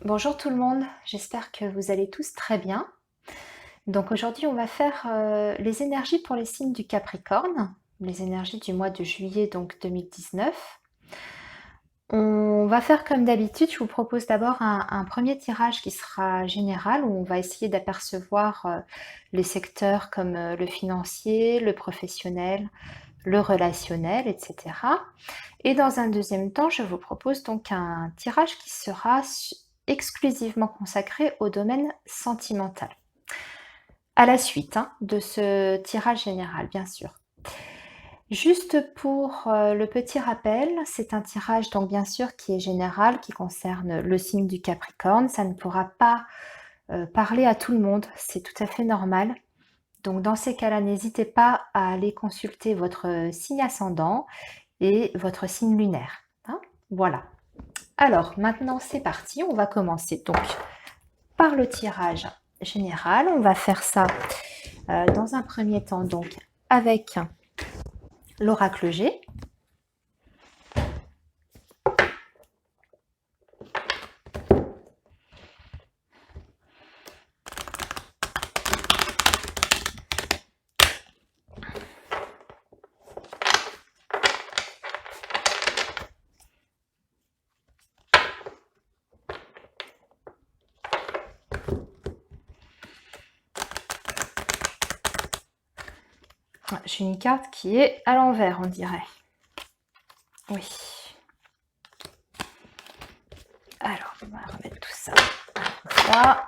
Bonjour tout le monde, j'espère que vous allez tous très bien. Donc aujourd'hui, on va faire les énergies pour les signes du Capricorne, les énergies du mois de juillet donc 2019. On va faire comme d'habitude, je vous propose d'abord un premier tirage qui sera général, où on va essayer d'apercevoir les secteurs comme le financier, le professionnel, le relationnel, etc. Et dans un deuxième temps, je vous propose donc un tirage qui sera exclusivement consacré au domaine sentimental. À la suite de ce tirage général, bien sûr. Juste pour le petit rappel, c'est un tirage donc bien sûr qui est général, qui concerne le signe du Capricorne. Ça ne pourra pas parler à tout le monde, c'est tout à fait normal. Donc dans ces cas-là, n'hésitez pas à aller consulter votre signe ascendant et votre signe lunaire. Voilà. Alors maintenant c'est parti, on va commencer donc par le tirage général. On va faire ça dans un premier temps donc avec l'oracle G. J'ai une carte qui est à l'envers, on dirait. Oui. Alors, on va remettre tout ça comme ça.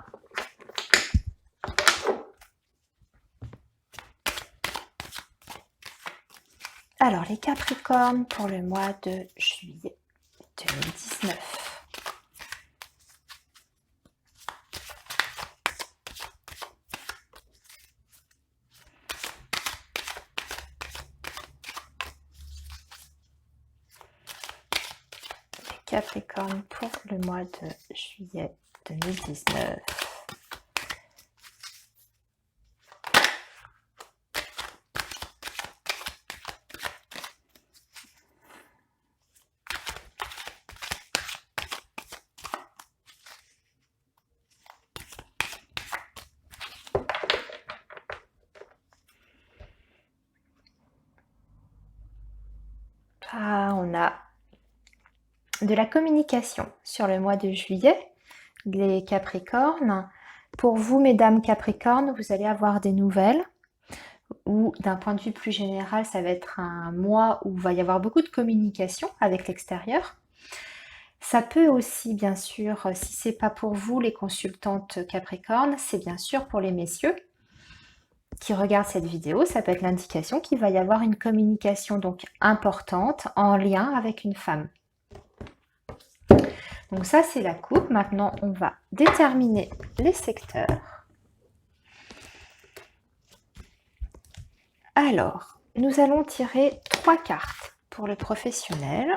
Alors, les Capricornes pour le mois de juillet 2019. Les Capricornes pour le mois de juillet 2019. Ah, on a de la communication sur le mois de juillet, les Capricornes. Pour vous, mesdames Capricornes, vous allez avoir des nouvelles, ou d'un point de vue plus général, ça va être un mois où il va y avoir beaucoup de communication avec l'extérieur. Ça peut aussi, bien sûr, si c'est pas pour vous, les consultantes Capricornes, c'est bien sûr pour les messieurs qui regardent cette vidéo, ça peut être l'indication qu'il va y avoir une communication donc importante en lien avec une femme. Donc ça, c'est la coupe. Maintenant, on va déterminer les secteurs. Alors, nous allons tirer 3 cartes pour le professionnel.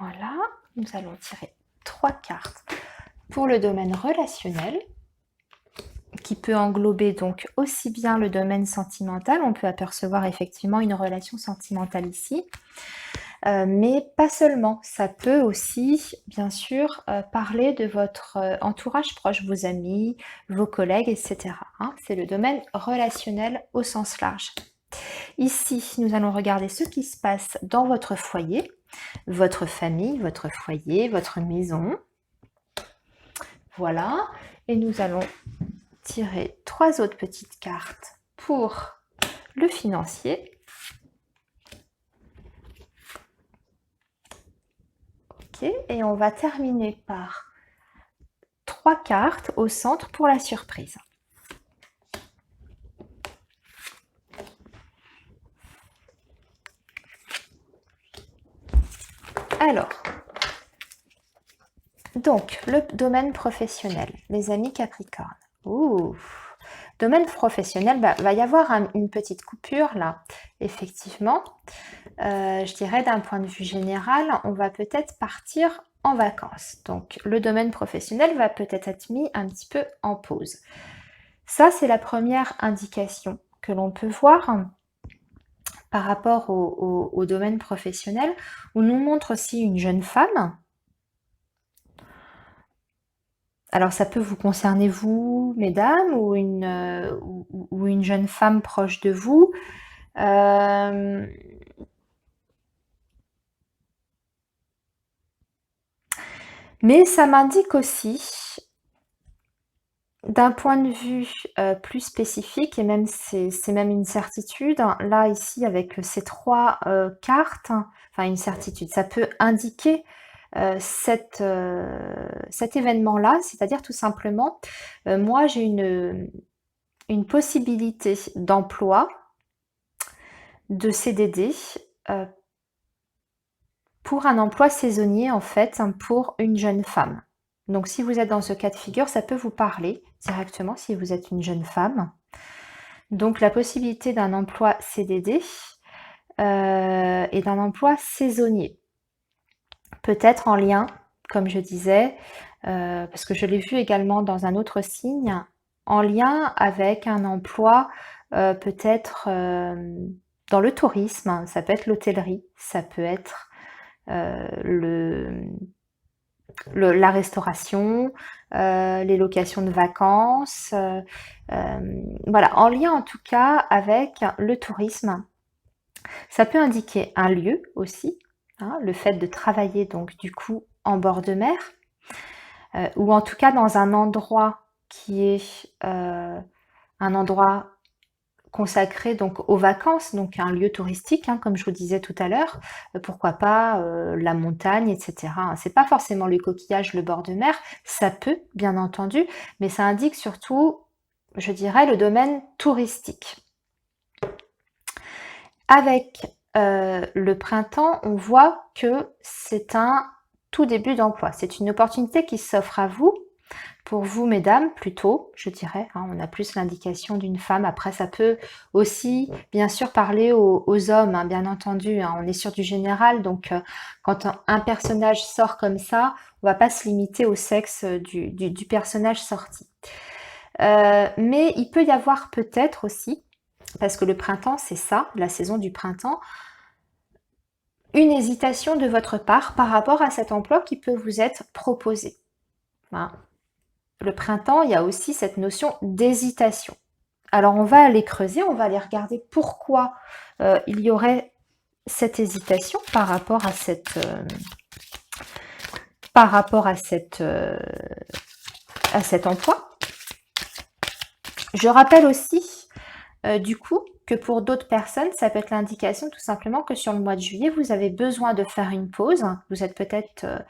Voilà, nous allons tirer 3 cartes pour le domaine relationnel, qui peut englober donc aussi bien le domaine sentimental, on peut apercevoir effectivement une relation sentimentale ici, mais pas seulement, ça peut aussi bien sûr parler de votre entourage proche, vos amis, vos collègues, etc. C'est le domaine relationnel au sens large. Ici, nous allons regarder ce qui se passe dans votre foyer, votre famille, votre foyer, votre maison. Voilà, et nous allons tirer 3 autres petites cartes pour le financier. Ok, et on va terminer par 3 cartes au centre pour la surprise. Alors, donc, le domaine professionnel, les amis Capricorne. Ouh, domaine professionnel, va y avoir une petite coupure là, effectivement. Je dirais d'un point de vue général, on va peut-être partir en vacances. Donc, le domaine professionnel va peut-être être mis un petit peu en pause. Ça, c'est la première indication que l'on peut voir par rapport au domaine professionnel, où nous montre aussi une jeune femme. Alors ça peut vous concerner vous, mesdames, ou une jeune femme proche de vous. Euh, mais ça m'indique aussi, d'un point de vue plus spécifique, et même c'est même une certitude, hein, là ici avec ces trois cartes, hein, enfin une certitude, ça peut indiquer cet événement-là, c'est-à-dire tout simplement, moi j'ai une possibilité d'emploi, de CDD, euh, pour un emploi saisonnier en fait, hein, pour une jeune femme. Donc si vous êtes dans ce cas de figure, ça peut vous parler directement si vous êtes une jeune femme. Donc la possibilité d'un emploi CDD et d'un emploi saisonnier. Peut-être en lien, comme je disais, parce que je l'ai vu également dans un autre signe, en lien avec un emploi peut-être dans le tourisme, ça peut être l'hôtellerie, ça peut être la restauration, les locations de vacances, voilà, en lien en tout cas avec le tourisme. Ça peut indiquer un lieu aussi, hein, le fait de travailler donc du coup en bord de mer, ou en tout cas dans un endroit qui est un endroit consacré donc aux vacances, donc un lieu touristique, hein, comme je vous disais tout à l'heure, pourquoi pas la montagne, etc. C'est pas forcément le coquillage, le bord de mer, ça peut, bien entendu, mais ça indique surtout, je dirais, le domaine touristique. Avec le printemps, on voit que c'est un tout début d'emploi. C'est une opportunité qui s'offre à vous. Pour vous, mesdames, plutôt, je dirais, hein, on a plus l'indication d'une femme. Après, ça peut aussi, bien sûr, parler aux hommes, hein, bien entendu. Hein, on est sur du général, donc quand un personnage sort comme ça, on va pas se limiter au sexe du personnage sorti. Mais il peut y avoir peut-être aussi, parce que le printemps, c'est ça, la saison du printemps, une hésitation de votre part par rapport à cet emploi qui peut vous être proposé. Hein. Le printemps, il y a aussi cette notion d'hésitation. Alors on va aller creuser, on va aller regarder pourquoi il y aurait cette hésitation par rapport à cet emploi. Je rappelle aussi du coup que pour d'autres personnes, ça peut être l'indication tout simplement que sur le mois de juillet, vous avez besoin de faire une pause. Vous êtes peut-être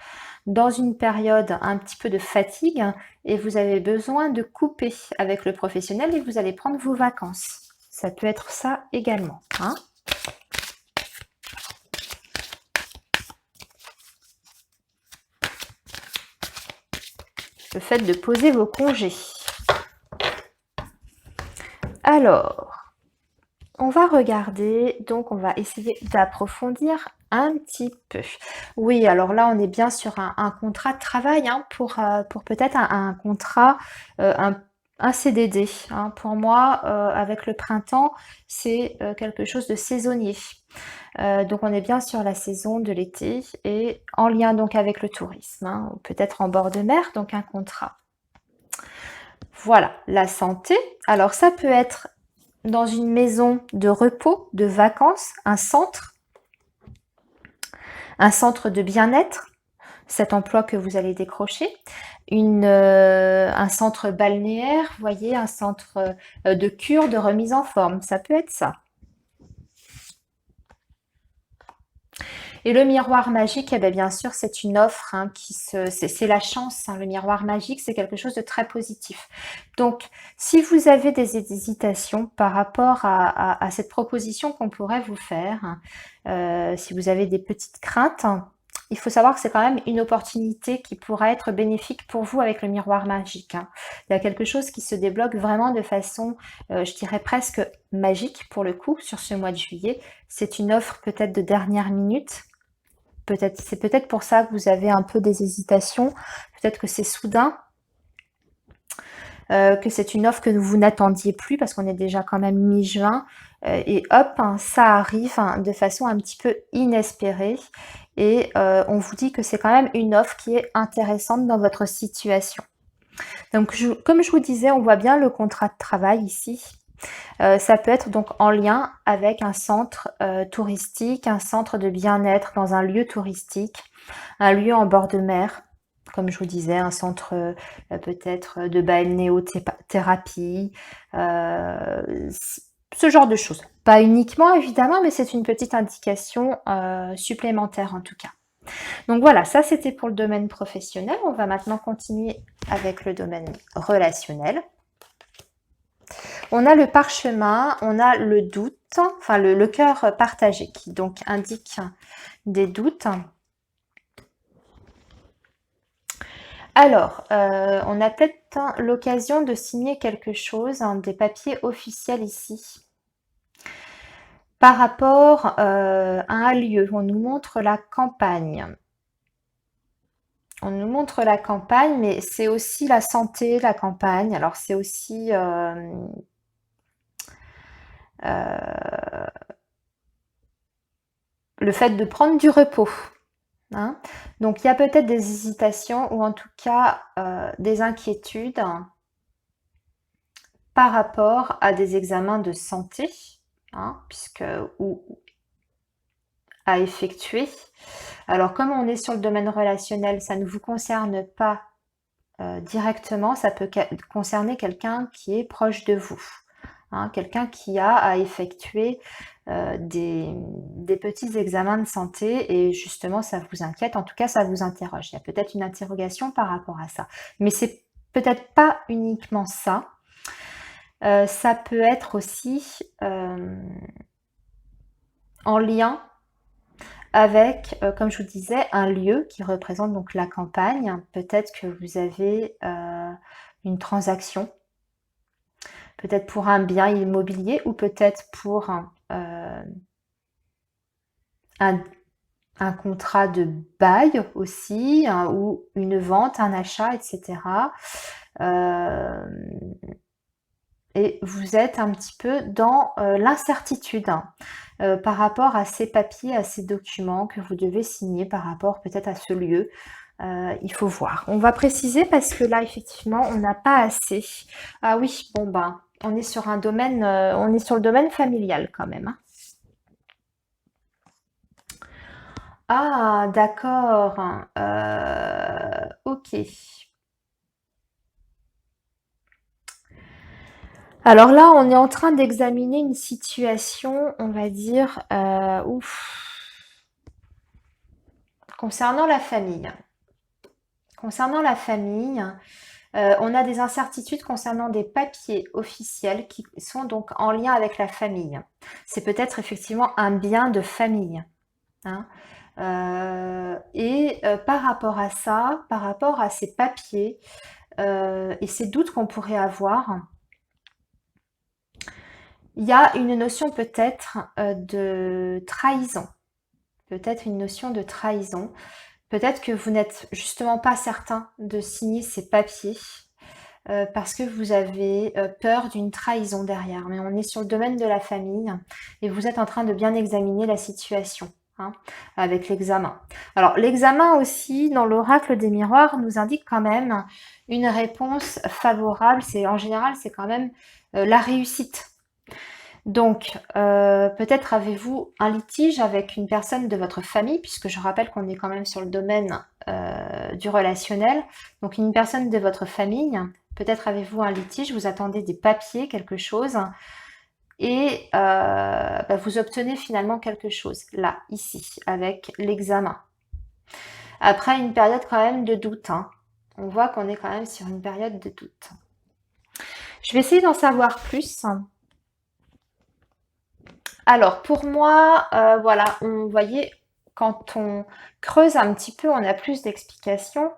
dans une période un petit peu de fatigue et vous avez besoin de couper avec le professionnel et vous allez prendre vos vacances. Ça peut être ça également. Hein. Le fait de poser vos congés. Alors, on va regarder, donc on va essayer d'approfondir un petit peu. Oui, alors là, on est bien sur un contrat de travail, hein, pour peut-être un contrat, un CDD. Hein. Pour moi, avec le printemps, c'est quelque chose de saisonnier. Donc on est bien sur la saison de l'été et en lien donc avec le tourisme, hein, ou peut-être en bord de mer, donc un contrat. Voilà, la santé. Alors ça peut être dans une maison de repos, de vacances, un centre de bien-être, cet emploi que vous allez décrocher, un centre balnéaire, vous voyez, un centre de cure, de remise en forme, ça peut être ça. Et le miroir magique, eh bien sûr, c'est une offre, hein, c'est la chance. Hein, le miroir magique, c'est quelque chose de très positif. Donc, si vous avez des hésitations par rapport à cette proposition qu'on pourrait vous faire, si vous avez des petites craintes, il faut savoir que c'est quand même une opportunité qui pourra être bénéfique pour vous avec le miroir magique. Hein. Il y a quelque chose qui se débloque vraiment de façon, je dirais presque magique pour le coup, sur ce mois de juillet. C'est une offre peut-être de dernière minute. C'est peut-être pour ça que vous avez un peu des hésitations. Peut-être que c'est soudain. que c'est une offre que vous n'attendiez plus parce qu'on est déjà quand même mi-juin et hop, hein, ça arrive hein, de façon un petit peu inespérée et on vous dit que c'est quand même une offre qui est intéressante dans votre situation. Donc comme je vous disais, on voit bien le contrat de travail ici. Ça peut être donc en lien avec un centre touristique, un centre de bien-être dans un lieu touristique, un lieu en bord de mer, comme je vous disais, un centre peut-être de balnéothérapie, ce genre de choses. Pas uniquement évidemment, mais c'est une petite indication supplémentaire en tout cas. Donc voilà, ça c'était pour le domaine professionnel. On va maintenant continuer avec le domaine relationnel. On a le parchemin, on a le doute, enfin le cœur partagé qui donc indique des doutes. Alors, on a peut-être l'occasion de signer quelque chose, hein, des papiers officiels ici. Par rapport à un lieu, on nous montre la campagne. On nous montre la campagne, mais c'est aussi la santé, la campagne. Alors c'est aussi le fait de prendre du repos. Hein. Donc il y a peut-être des hésitations ou en tout cas des inquiétudes par rapport à des examens de santé, hein, ou à effectuer. Alors comme on est sur le domaine relationnel, ça ne vous concerne pas directement, ça peut concerner quelqu'un qui est proche de vous. Hein, quelqu'un qui a à effectuer des petits examens de santé et justement ça vous inquiète, en tout cas ça vous interroge. Il y a peut-être une interrogation par rapport à ça. Mais c'est peut-être pas uniquement ça. Ça peut être aussi en lien avec, comme je vous disais, un lieu qui représente donc la campagne. Peut-être que vous avez une transaction, peut-être pour un bien immobilier ou peut-être pour un contrat de bail aussi, hein, ou une vente, un achat, etc. Et vous êtes un petit peu dans l'incertitude par rapport à ces papiers, à ces documents que vous devez signer par rapport peut-être à ce lieu. Il faut voir. On va préciser parce que là, effectivement, on n'a pas assez. Ah oui, bon ben, on est sur un domaine, on est sur le domaine familial quand même. Hein. Ah, d'accord. Ok. Alors là, on est en train d'examiner une situation, on va dire, concernant la famille. Concernant la famille, on a des incertitudes concernant des papiers officiels qui sont donc en lien avec la famille. C'est peut-être effectivement un bien de famille. Hein. Par rapport à ça, par rapport à ces papiers et ces doutes qu'on pourrait avoir, il y a une notion peut-être de trahison. Peut-être une notion de trahison. Peut-être que vous n'êtes justement pas certain de signer ces papiers parce que vous avez peur d'une trahison derrière. Mais on est sur le domaine de la famille et vous êtes en train de bien examiner la situation. Hein, avec l'examen. Alors l'examen aussi dans l'oracle des miroirs nous indique quand même une réponse favorable. C'est en général c'est quand même la réussite. Donc peut-être avez-vous un litige avec une personne de votre famille, puisque je rappelle qu'on est quand même sur le domaine du relationnel. Donc une personne de votre famille, peut-être avez-vous un litige, vous attendez des papiers, quelque chose, et vous obtenez finalement quelque chose, là, ici, avec l'examen. Après une période quand même de doute, hein. On voit qu'on est quand même sur une période de doute. Je vais essayer d'en savoir plus. Alors pour moi, voilà, vous voyez, quand on creuse un petit peu, on a plus d'explications.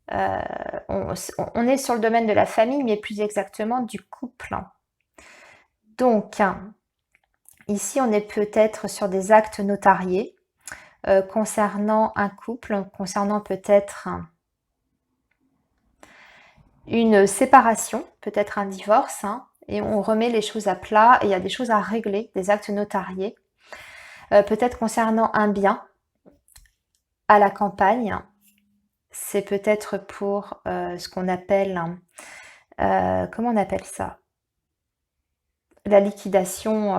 On est sur le domaine de la famille, mais plus exactement du couple. Donc, ici, on est peut-être sur des actes notariés concernant un couple, concernant peut-être une séparation, peut-être un divorce, hein, et on remet les choses à plat et il y a des choses à régler, des actes notariés, peut-être concernant un bien à la campagne. C'est peut-être pour ce qu'on appelle, comment on appelle ça? La liquidation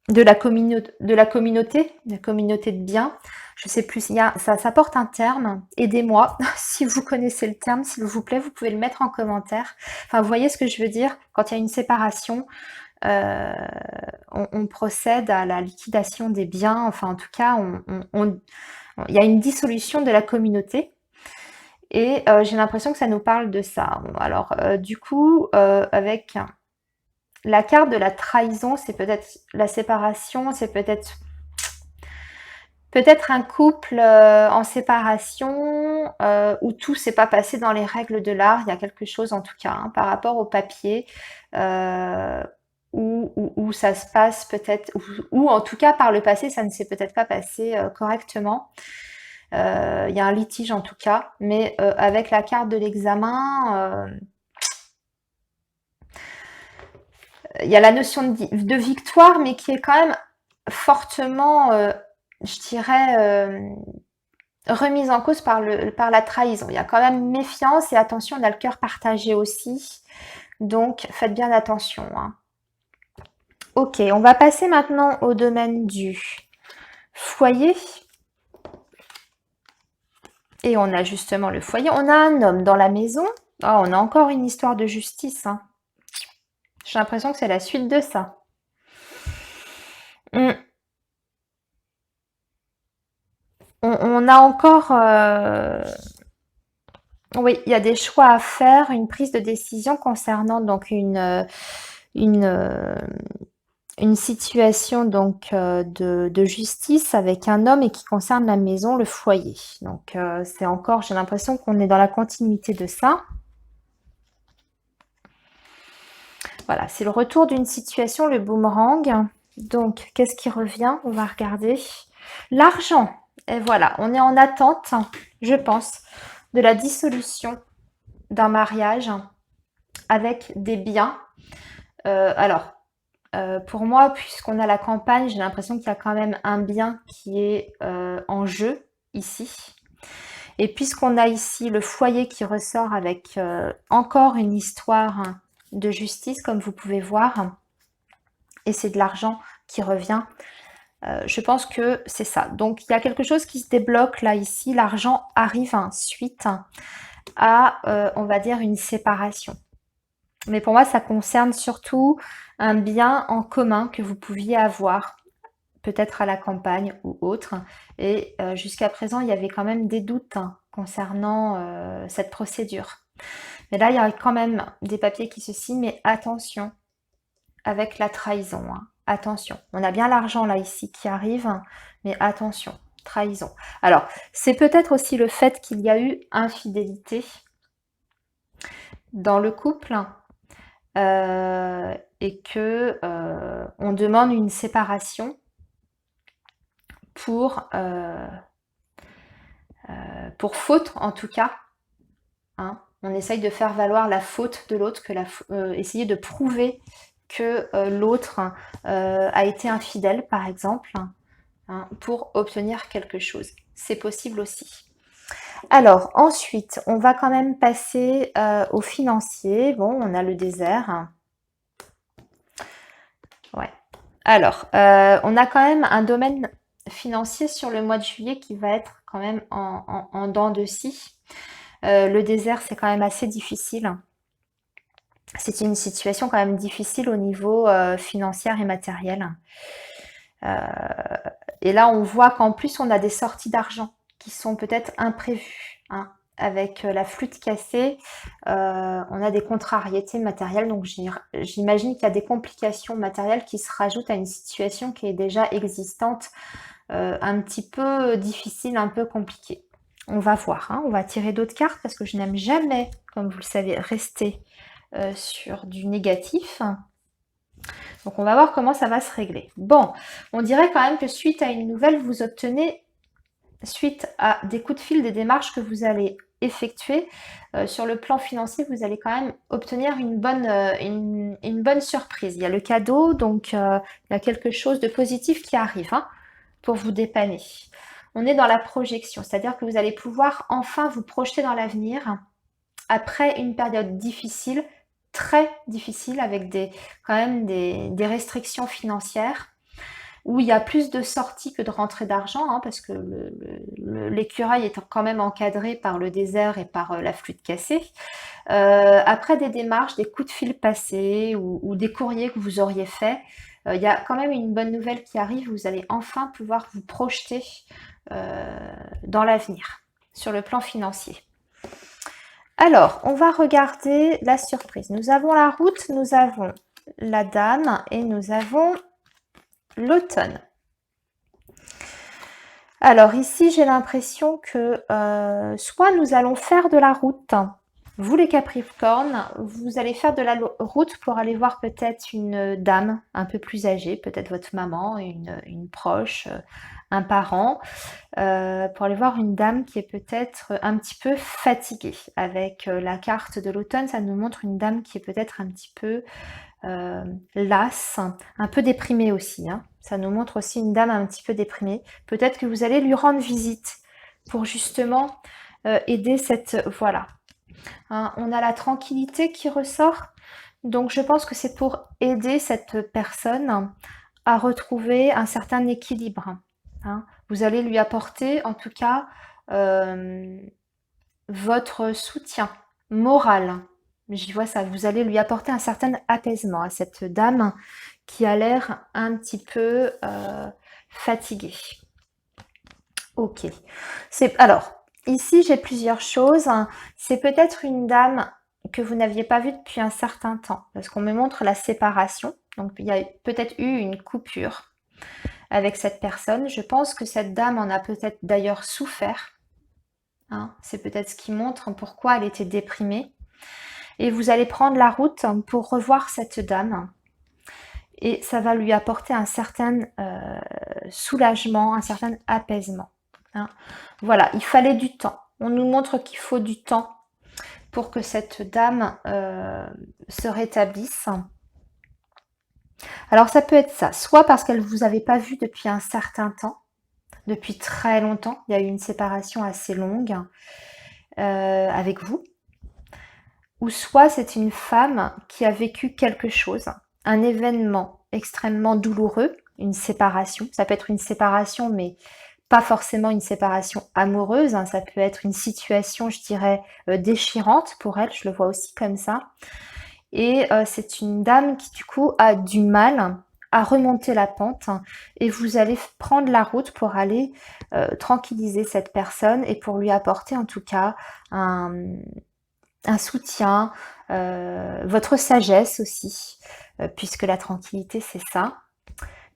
de la communauté de biens. Je sais plus, ça porte un terme. Aidez-moi si vous connaissez le terme, s'il vous plaît, vous pouvez le mettre en commentaire. Enfin, vous voyez ce que je veux dire? Quand il y a une séparation, euh, on procède à la liquidation des biens. Enfin, en tout cas, il y a une dissolution de la communauté. Et j'ai l'impression que ça nous parle de ça. Alors, du coup, avec la carte de la trahison, c'est peut-être la séparation, c'est peut-être un couple en séparation où tout s'est pas passé dans les règles de l'art. Il y a quelque chose en tout cas hein, par rapport au papier où ça se passe peut-être, ou en tout cas par le passé, ça ne s'est peut-être pas passé correctement. Il y a un litige en tout cas, mais avec la carte de l'examen, il y a la notion de victoire, mais qui est quand même fortement, je dirais, remise en cause par la trahison. Il y a quand même méfiance et attention, on a le cœur partagé aussi. Donc, faites bien attention. Hein. Ok, on va passer maintenant au domaine du foyer. Et on a justement le foyer. On a un homme dans la maison. Oh, on a encore une histoire de justice. Hein. J'ai l'impression que c'est la suite de ça. On a encore... oui, il y a des choix à faire, une prise de décision concernant donc une, une situation donc de justice avec un homme et qui concerne la maison, le foyer. Donc c'est encore, j'ai l'impression qu'on est dans la continuité de ça. Voilà, c'est le retour d'une situation, le boomerang. Donc, qu'est-ce qui revient? On va regarder. L'argent. Et voilà, on est en attente, je pense, de la dissolution d'un mariage avec des biens. Alors, pour moi, puisqu'on a la campagne, j'ai l'impression qu'il y a quand même un bien qui est en jeu ici. Et puisqu'on a ici le foyer qui ressort avec encore une histoire de justice, comme vous pouvez voir, et c'est de l'argent qui revient, je pense que c'est ça. Donc, il y a quelque chose qui se débloque là, ici. L'argent arrive suite à, on va dire, une séparation. Mais pour moi, ça concerne surtout un bien en commun que vous pouviez avoir, peut-être à la campagne ou autre. Et jusqu'à présent, il y avait quand même des doutes concernant cette procédure. Mais là, il y a quand même des papiers qui se signent, mais attention avec la trahison. Hein. Attention, on a bien l'argent là ici qui arrive, mais attention, trahison. Alors, c'est peut-être aussi le fait qu'il y a eu infidélité dans le couple et que on demande une séparation pour faute en tout cas. Hein. On essaye de faire valoir la faute de l'autre, essayer de prouver que l'autre a été infidèle, par exemple, hein, pour obtenir quelque chose. C'est possible aussi. Alors, ensuite, on va quand même passer au financier. Bon, on a le désert. Ouais. Alors, on a quand même un domaine financier sur le mois de juillet qui va être quand même en dents de scie. Le désert, c'est quand même assez difficile. C'est une situation quand même difficile au niveau financier et matériel. Et là, on voit qu'en plus, on a des sorties d'argent qui sont peut-être imprévues. Hein. Avec la flûte cassée, on a des contrariétés matérielles. Donc, j'imagine qu'il y a des complications matérielles qui se rajoutent à une situation qui est déjà existante, un petit peu difficile, un peu compliquée. On va voir. Hein. On va tirer d'autres cartes parce que je n'aime jamais, comme vous le savez, rester sur du négatif. Donc, on va voir comment ça va se régler. Bon, on dirait quand même que suite à une nouvelle, vous obtenez, suite à des coups de fil, des démarches que vous allez effectuer, sur le plan financier, vous allez quand même obtenir une bonne surprise. Il y a le cadeau, donc il y a quelque chose de positif qui arrive hein, pour vous dépanner. On est dans la projection, c'est-à-dire que vous allez pouvoir enfin vous projeter dans l'avenir après une période difficile, très difficile, avec quand même des restrictions financières, où il y a plus de sorties que de rentrées d'argent, hein, parce que l'écureuil est quand même encadré par le désert et par la flûte cassée. Après des démarches, des coups de fil passés ou des courriers que vous auriez faits, il y a quand même une bonne nouvelle qui arrive, vous allez enfin pouvoir vous projeter dans l'avenir, sur le plan financier. Alors, on va regarder la surprise. Nous avons la route, nous avons la dame et nous avons l'automne. Alors ici, j'ai l'impression que soit nous allons faire de la route, vous les Capricornes, vous allez faire de la route pour aller voir peut-être une dame un peu plus âgée, peut-être votre maman, une proche, un parent, pour aller voir une dame qui est peut-être un petit peu fatiguée. Avec la carte de l'automne, ça nous montre une dame qui est peut-être un petit peu lasse, un peu déprimée aussi. Hein. Ça nous montre aussi une dame un petit peu déprimée. Peut-être que vous allez lui rendre visite pour justement aider cette... Voilà. Hein, on a la tranquillité qui ressort. Donc je pense que c'est pour aider cette personne à retrouver un certain équilibre. Hein. Vous allez lui apporter en tout cas votre soutien moral. J'y vois ça, vous allez lui apporter un certain apaisement à cette dame qui a l'air un petit peu fatiguée. Ok. Alors, ici j'ai plusieurs choses. C'est peut-être une dame que vous n'aviez pas vue depuis un certain temps, parce qu'on me montre la séparation. Donc il y a peut-être eu une coupure avec cette personne. Je pense que cette dame en a peut-être d'ailleurs souffert. Hein. C'est peut-être ce qui montre pourquoi elle était déprimée. Et vous allez prendre la route pour revoir cette dame. Et ça va lui apporter un certain soulagement, un certain apaisement. Hein. Voilà, il fallait du temps. On nous montre qu'il faut du temps pour que cette dame se rétablisse. Alors ça peut être ça, soit parce qu'elle ne vous avait pas vu depuis un certain temps, depuis très longtemps, il y a eu une séparation assez longue avec vous, ou soit c'est une femme qui a vécu quelque chose, un événement extrêmement douloureux, une séparation. Ça peut être une séparation, mais pas forcément une séparation amoureuse. Hein. Ça peut être une situation, je dirais, déchirante pour elle. Je le vois aussi comme ça. Et c'est une dame qui, du coup, a du mal à remonter la pente. Et vous allez prendre la route pour aller tranquilliser cette personne et pour lui apporter, en tout cas, un soutien, votre sagesse aussi, puisque la tranquillité, c'est ça.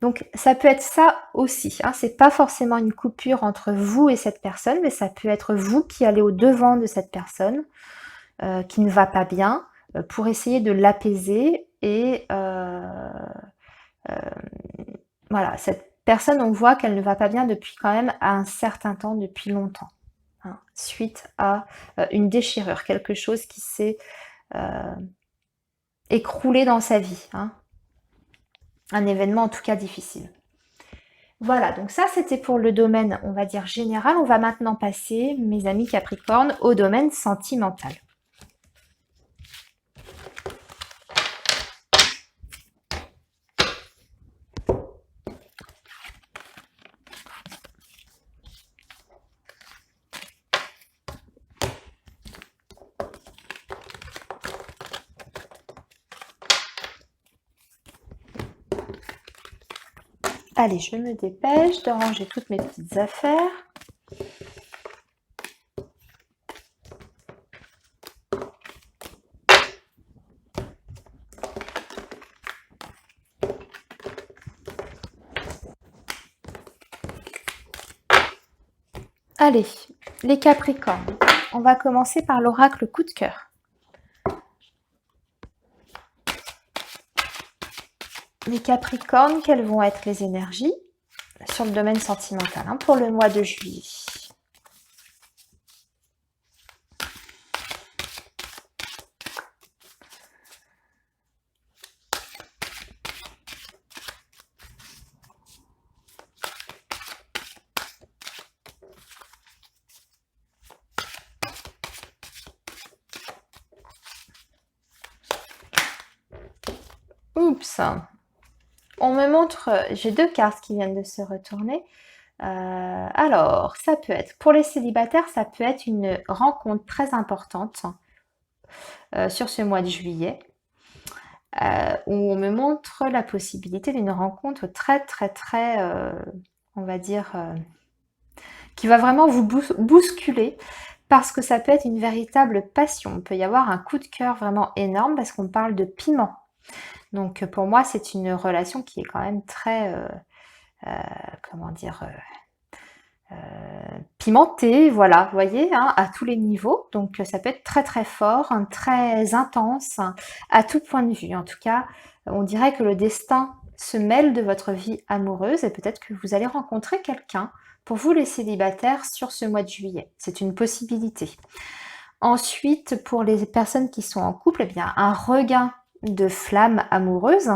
Donc, ça peut être ça aussi. Hein. C'est pas forcément une coupure entre vous et cette personne, mais ça peut être vous qui allez au devant de cette personne qui ne va pas bien pour essayer de l'apaiser. Et voilà, cette personne, on voit qu'elle ne va pas bien depuis quand même un certain temps, depuis longtemps. Hein, suite à une déchirure, quelque chose qui s'est écroulé dans sa vie. Hein. Un événement en tout cas difficile. Voilà, donc ça c'était pour le domaine, on va dire général. On va maintenant passer, mes amis Capricorne, au domaine sentimental. Allez, je me dépêche de ranger toutes mes petites affaires. Allez, les Capricornes, on va commencer par l'oracle coup de cœur. Les Capricornes, quelles vont être les énergies sur le domaine sentimental pour le mois de juillet? Oups. On me montre, j'ai 2 cartes qui viennent de se retourner. Alors, ça peut être, pour les célibataires, ça peut être une rencontre très importante sur ce mois de juillet, où on me montre la possibilité d'une rencontre très, très, très, on va dire, qui va vraiment vous bousculer, parce que ça peut être une véritable passion. Il peut y avoir un coup de cœur vraiment énorme parce qu'on parle de piment. Donc pour moi, c'est une relation qui est quand même très, comment dire, pimentée, voilà, vous voyez, hein, à tous les niveaux. Donc ça peut être très très fort, hein, très intense, hein, à tout point de vue. En tout cas, on dirait que le destin se mêle de votre vie amoureuse et peut-être que vous allez rencontrer quelqu'un pour vous les célibataires sur ce mois de juillet. C'est une possibilité. Ensuite, pour les personnes qui sont en couple, eh bien, un regain de flamme amoureuse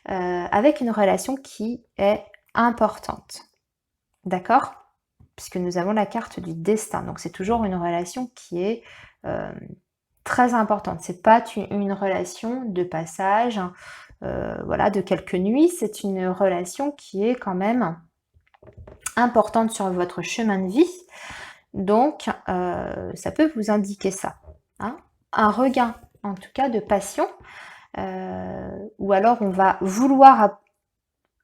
avec une relation qui est importante. D'accord? Puisque nous avons la carte du destin. Donc c'est toujours une relation qui est très importante. C'est pas une relation de passage, voilà, de quelques nuits. C'est une relation qui est quand même importante sur votre chemin de vie. Donc ça peut vous indiquer ça, hein. Un regain, en tout cas, de passion. Ou alors on va vouloir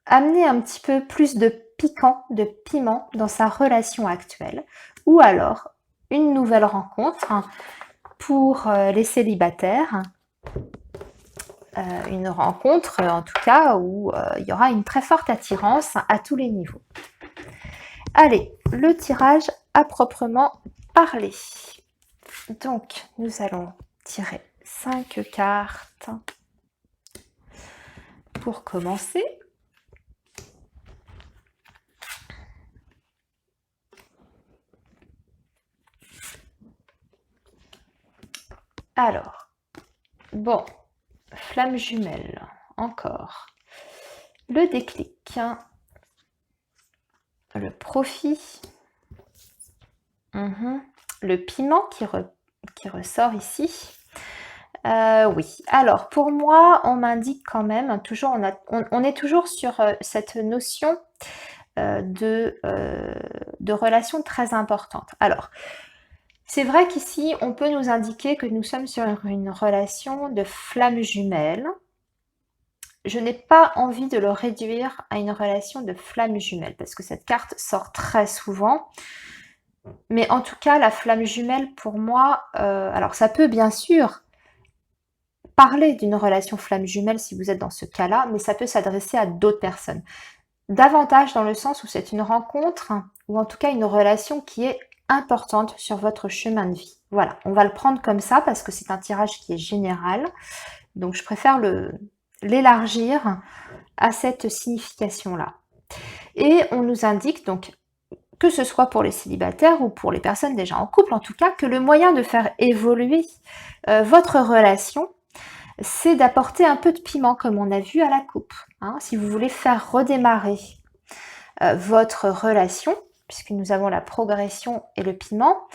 amener un petit peu plus de piquant, de piment dans sa relation actuelle. Ou alors une nouvelle rencontre pour les célibataires. Une rencontre en tout cas où il y aura une très forte attirance à tous les niveaux. Allez, le tirage à proprement parler. Donc nous allons tirer 5 cartes pour commencer. Alors, bon, flamme jumelle, encore. Le déclic, le profit, le piment qui ressort ici. Oui, alors pour moi, on m'indique quand même, toujours, on est toujours sur cette notion de relation très importante. Alors, c'est vrai qu'ici, on peut nous indiquer que nous sommes sur une relation de flamme jumelle. Je n'ai pas envie de le réduire à une relation de flamme jumelle, parce que cette carte sort très souvent. Mais en tout cas, la flamme jumelle, pour moi, alors ça peut bien sûr parler d'une relation flamme jumelle si vous êtes dans ce cas-là, mais ça peut s'adresser à d'autres personnes. Davantage dans le sens où c'est une rencontre, ou en tout cas une relation qui est importante sur votre chemin de vie. Voilà, on va le prendre comme ça parce que c'est un tirage qui est général. Donc je préfère l'élargir à cette signification-là. Et on nous indique donc, que ce soit pour les célibataires ou pour les personnes déjà en couple, en tout cas, que le moyen de faire évoluer votre relation, c'est d'apporter un peu de piment, comme on a vu à la coupe. Hein. Si vous voulez faire redémarrer votre relation, puisque nous avons la progression et le piment,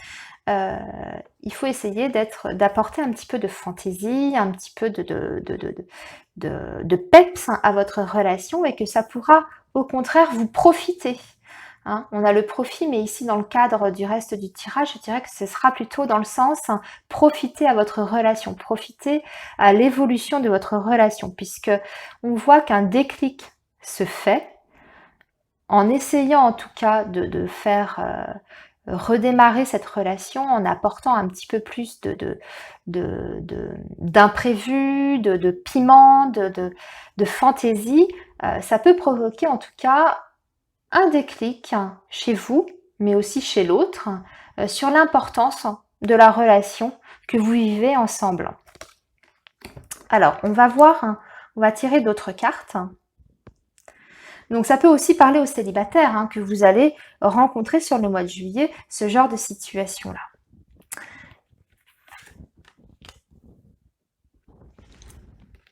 il faut essayer d'apporter un petit peu de fantaisie, un petit peu de peps à votre relation et que ça pourra au contraire vous profiter. Hein. On a le profit, mais ici dans le cadre du reste du tirage, je dirais que ce sera plutôt dans le sens profiter à votre relation, profiter à l'évolution de votre relation, puisque on voit qu'un déclic se fait en essayant en tout cas de faire redémarrer cette relation en apportant un petit peu plus d'imprévu, de piment, de fantaisie. Ça peut provoquer en tout cas un déclic chez vous, mais aussi chez l'autre, sur l'importance de la relation que vous vivez ensemble. Alors, on va tirer d'autres cartes. Donc ça peut aussi parler aux célibataires que vous allez rencontrer sur le mois de juillet, ce genre de situation-là.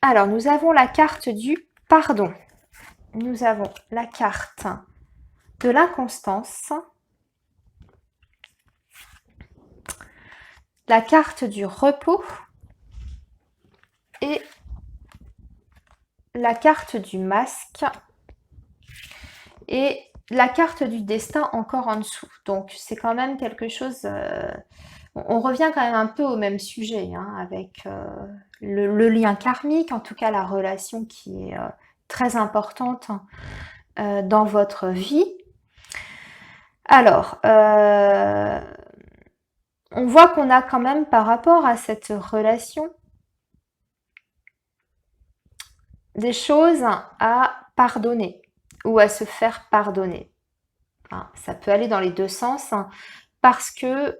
Alors, nous avons la carte du pardon. Nous avons la carte de l'inconstance, la carte du repos et la carte du masque et la carte du destin encore en dessous. Donc c'est quand même quelque chose... on revient quand même un peu au même sujet, hein, avec le lien karmique, en tout cas la relation qui est très importante dans votre vie. Alors, on voit qu'on a quand même par rapport à cette relation des choses à pardonner ou à se faire pardonner. Hein, ça peut aller dans les deux sens, hein, parce que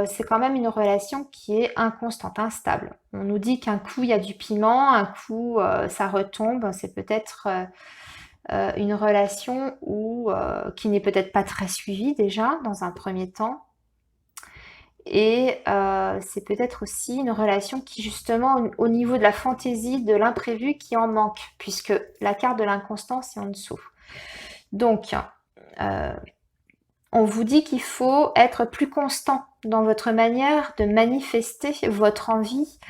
c'est quand même une relation qui est inconstante, instable. On nous dit qu'un coup il y a du piment, un coup ça retombe. C'est peut-être une relation qui n'est peut-être pas très suivie déjà dans un premier temps. Et c'est peut-être aussi une relation qui justement au niveau de la fantaisie, de l'imprévu, qui en manque, puisque la carte de l'inconstance est en dessous. Donc, on vous dit qu'il faut être plus constant dans votre manière de manifester votre envie,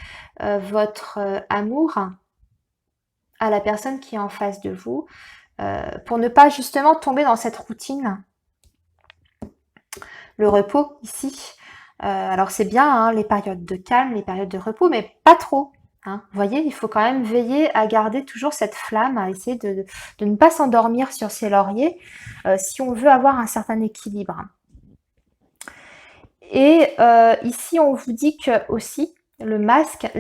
votre amour à la personne qui est en face de vous, pour ne pas justement tomber dans cette routine. Le repos ici, alors c'est bien, hein, les périodes de calme, les périodes de repos, mais pas trop. Hein. Vous voyez, il faut quand même veiller à garder toujours cette flamme, à essayer de ne pas s'endormir sur ses lauriers si on veut avoir un certain équilibre. Et ici, on vous dit que aussi, les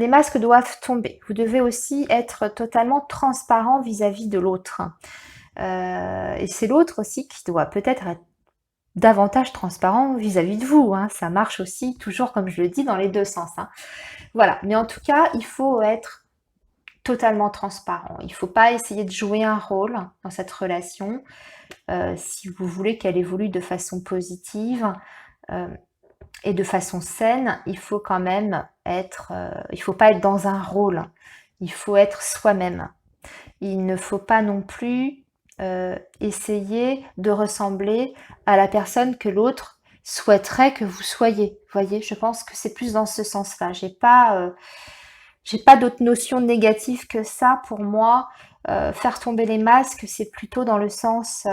masques doivent tomber. Vous devez aussi être totalement transparent vis-à-vis de l'autre. Et c'est l'autre aussi qui doit peut-être être davantage transparent vis-à-vis de vous. Hein. Ça marche aussi, toujours comme je le dis, dans les deux sens. Hein. Voilà, mais en tout cas, il faut être totalement transparent. Il ne faut pas essayer de jouer un rôle dans cette relation si vous voulez qu'elle évolue de façon positive et de façon saine. Il faut quand même être... il ne faut pas être dans un rôle. Il faut être soi-même. Il ne faut pas non plus essayer de ressembler à la personne que l'autre souhaiterait que vous soyez. Vous voyez, je pense que c'est plus dans ce sens-là. J'ai pas d'autres notions négatives que ça pour moi. Faire tomber les masques, c'est plutôt dans le sens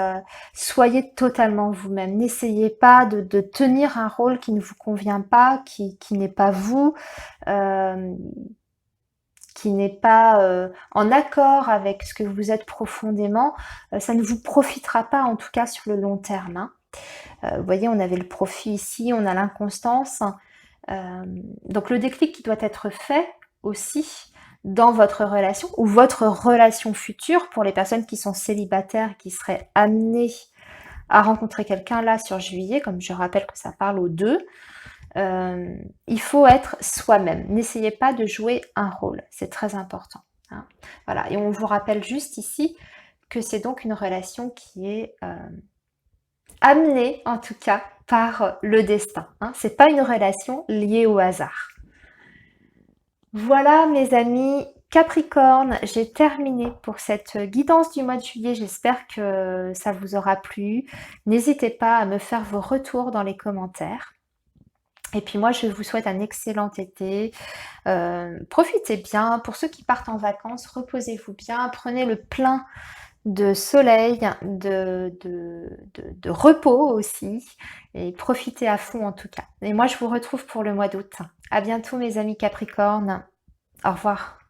soyez totalement vous-même. N'essayez pas de tenir un rôle qui ne vous convient pas, qui n'est pas vous, qui n'est pas en accord avec ce que vous êtes profondément. Ça ne vous profitera pas, en tout cas sur le long terme. Hein. Vous voyez, on avait le profit ici, on a l'inconstance. Donc le déclic qui doit être fait aussi dans votre relation ou votre relation future pour les personnes qui sont célibataires, qui seraient amenées à rencontrer quelqu'un là sur juillet, comme je rappelle que ça parle aux deux. Il faut être soi-même. N'essayez pas de jouer un rôle, c'est très important. Hein. Voilà, et on vous rappelle juste ici que c'est donc une relation qui est amenée, en tout cas, par le destin. Hein. C'est pas une relation liée au hasard. Voilà mes amis Capricorne, j'ai terminé pour cette guidance du mois de juillet. J'espère que ça vous aura plu. N'hésitez pas à me faire vos retours dans les commentaires. Et puis moi, je vous souhaite un excellent été. Profitez bien. Pour ceux qui partent en vacances, reposez-vous bien. Prenez le plein de soleil, de repos aussi. Et profitez à fond en tout cas. Et moi, je vous retrouve pour le mois d'août. À bientôt mes amis Capricornes. Au revoir.